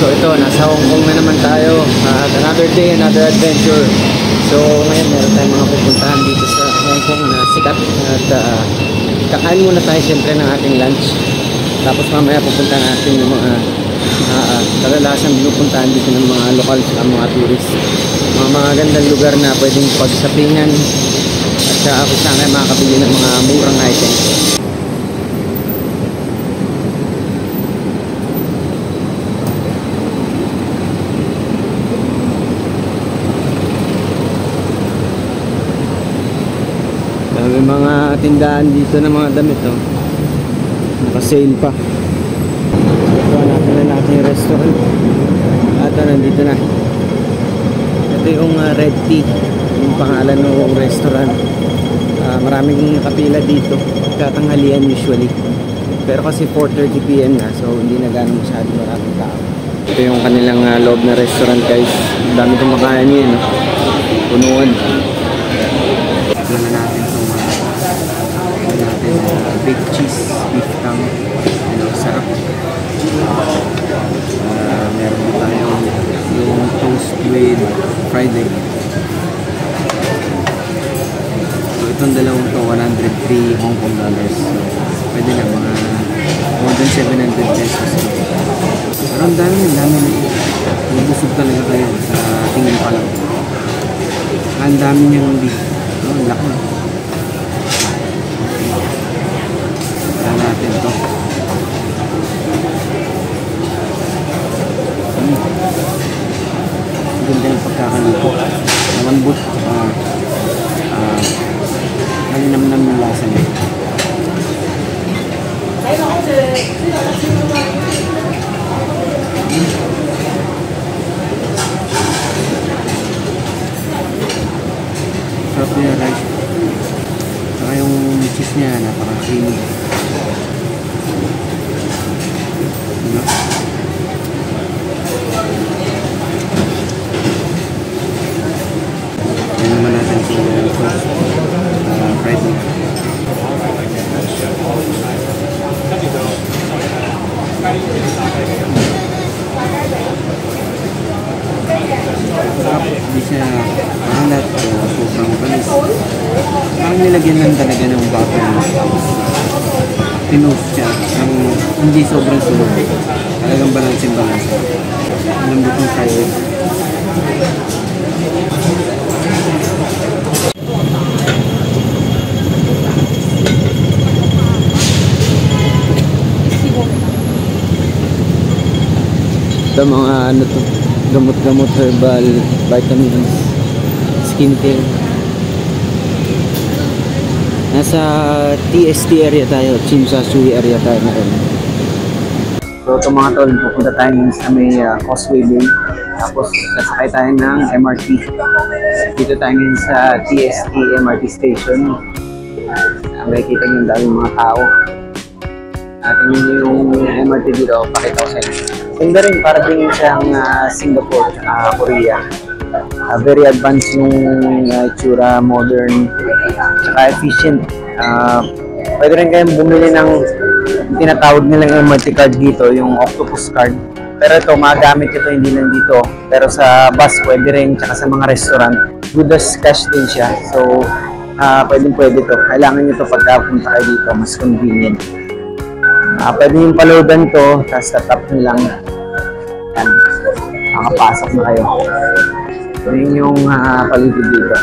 So ito, nasa Hong Kong na naman tayo. Another day, another adventure. So ngayon meron tayong mga pupuntahan dito sa Hong Kong na sikat. At kakain muna tayo siyempre ng ating lunch. Tapos mamaya pupunta natin yung mga kadalasang pinupuntahan dito ng mga lokal at mga tourist. Mga gandang lugar na pwedeng pagsapingan. At kung saan kayo makakabili ng mga murang items. May mga tindahan dito ng mga damit, oh. Naka-sale pa. Ito, hanapin na natin yung restaurant. At nandito na. Ito yung Red Tea, yung pangalan ng restaurant. Maraming kapila dito, katanghalian usually. Pero kasi 4:30 PM na, so hindi na gano'ng masyado maraming tao. Ito yung kanilang loob na restaurant, guys. Ang dami kumakain yun, no? Punuan. Ito na natin baked cheese beef tongue, sarap. Meron tayong yung toast with fried egg. So itong dalawang to 103 Hong Kong dollars. So pwede na mga more than 700 pesos. Pero ang dami na nabusog talaga kayo sa tingin pa lang. Ang dami niyang beef. Ang laki na. Natin to. Ganda yung pagkakaluto. Malambot. Malinamnam yung lasa niya. Sarap niya rice. Saka yung cheese niya napaka-creamy. Yan naman natin sa fried egg. Hindi siya mahalat o sobrang panis. Parang nilagyan lang talaga ng butter. Pinost siya ng hindi sobrang sulog. Talagang balance yung balance. Lambot ng fried egg. Ito mga ano to, gamot-gamot, herbal, vitamins, skincare. Nasa TST area tayo, Tsim Sha Tsui area tayo na rin. So ito mga tol, pupunta tayo sa may Causeway Bay. Tapos sasakay tayo ng MRT. Dito tayo ngayon sa TST MRT station. Makikita nyo yung daming mga tao. Natin yung MRT dito, pakita ko sa inyo. Ganda rin, para din siyang Singapore, Korea. Very advanced yung itsura, modern, saka efficient. Pwede rin kayong bumili ng tinatawag nilang MRT card dito, yung Octopus card. Pero ito, magamit ito hindi lang dito. Pero sa bus, pwede rin, tsaka sa mga restaurant. Good as cash din siya. So, pwede ito. Kailangan nyo ito pagka punta kayo dito, mas convenient. Pwede yung paloadan to, tapos tatap nyo lang. Yan. Makapasok na kayo. Yun yung paligid dito.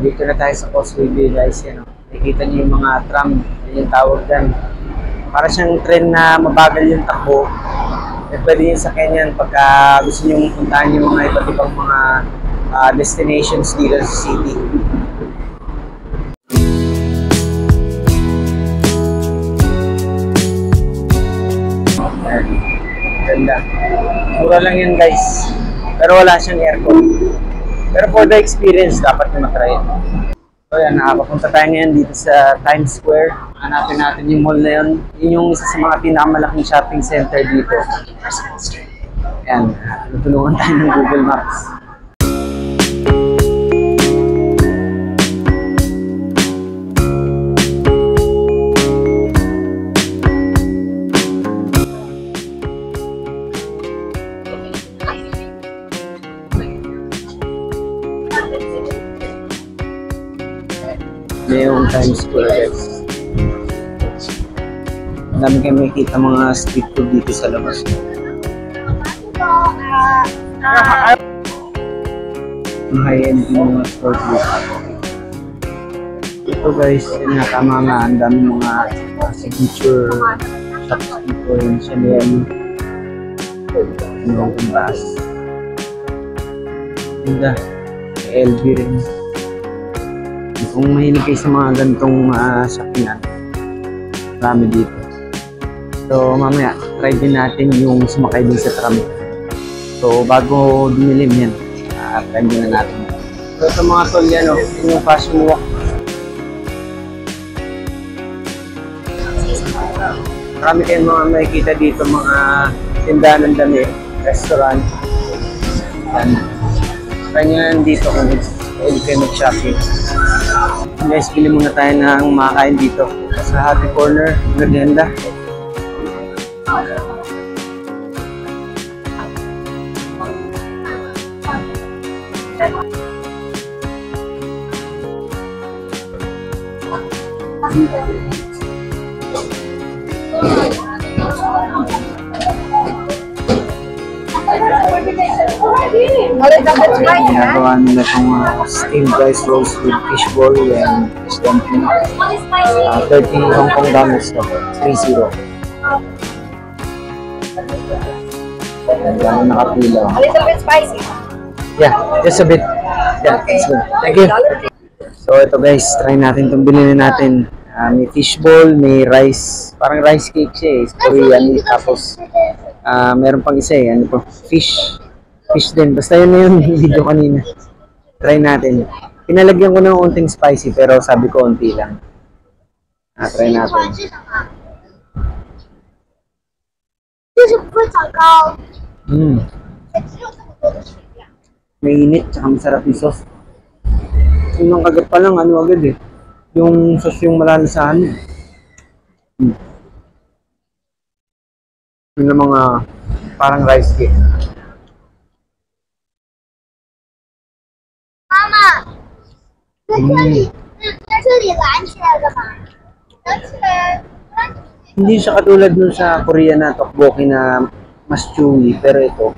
Dito na tayo sa Causeway Bay, guys. Yan, nakikita niyo yung mga tram, yan yung tawag dyan. Para siyang tren na mabagal yung takbo. Pwede nyo sakyan yan pagka gusto nyo puntahan yung mga iba't ibang mga destinations dito sa city. Ganda. Mura lang yan guys. Pero wala siyang aircon. Pero for the experience, dapat nyo matry. So yan, nakapapunta tayo ngayon dito sa Times Square. Hanapin natin yung mall na yun. Yun yung isa sa mga pinakamalaking shopping center dito. Yan, tutulungan tayo ng Google Maps. Yung Times Square guys. Ang dami kayo makikita mga street food dito sa labas. Ang high-end yung mga store dito. Ito guys, yun nga tama nga, ang dami mga signature shops dito, yung Chanel, yung bus. Ganda, LV rin. Kung mahilig kayo sa mga ganitong shoppingan, marami dito. So mamaya, try din natin yung sumakay din sa tram. So bago dumilim yan, try din na natin. So ito mga tol yan, yung fashion walk. Marami kayong mga makikita dito, mga tindahan ng dami, restaurant. Yan. Try nyo yan dito kung pwede kayo mag-shopping. Guys, pili muna tayo ng makakain dito sa Happy Corner, Merienda. Ginagawa nila itong steamed rice rolls with fishball and fish dumpling. 30 Hong Kong dollars to. 30. Gano'n nakapila. A little bit spicy. Yeah, just a bit. Yeah, Okay. that's good. Thank you. So ito guys, try natin itong bilhin natin. May fishball, may rice. Parang rice cake siya eh. Korean. Tapos meron pang isa eh. Ano po? Fish din. Basta yun na yung video kanina. Try natin. Pinalagyan ko ng unting spicy pero sabi ko unti lang. Try natin. 就是不会长高， Mainit, tsaka masarap yung sauce. Yung kagat pa lang, ano agad eh. Yung sauce yung malalasahan. Yung mga parang rice cake. 妈妈，在这里，在这里拦起来的嘛，拦起来， Hindi siya katulad nun sa Korea na tteokbokki na mas chewy, pero ito,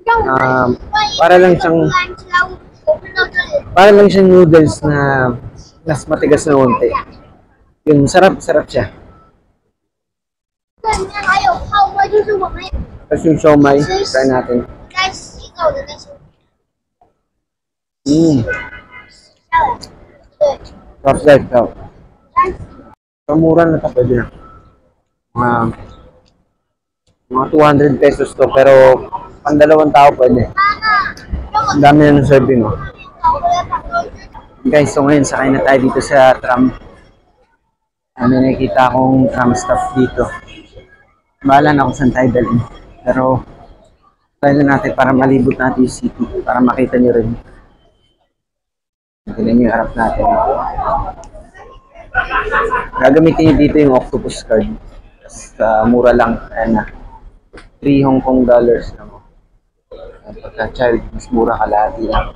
让我们 para lang siyang 拦起来，我们到这里， para lang siyang noodles na mas matigas na konti. Yun, sarap siya. 这里面还有泡沫，就是我们 Tapos yung siomai, try natin. 该洗澡的那些下来，对， Sarap guys, sarap. 该洗。 Mura na ito, pwede na. Mga 200 pesos to, pero pang dalawang tao pwede. 妈妈，让我 Ang dami na ng serving, oh. 跑回来把东西。 Guys, so ngayon sakay na tayo dito sa tram. May nakikita akong tram stop dito. Bahala na kung saan tayo dalhin. Pero try na natin para malibot natin yung city. Para makita nyo rin. Tignan nyo yung harap natin. Gagamitin nyo dito yung octopus card. Mura lang. Ayan na. 3 Hong Kong dollars na mo. Pagka child, mas mura kalahati lang.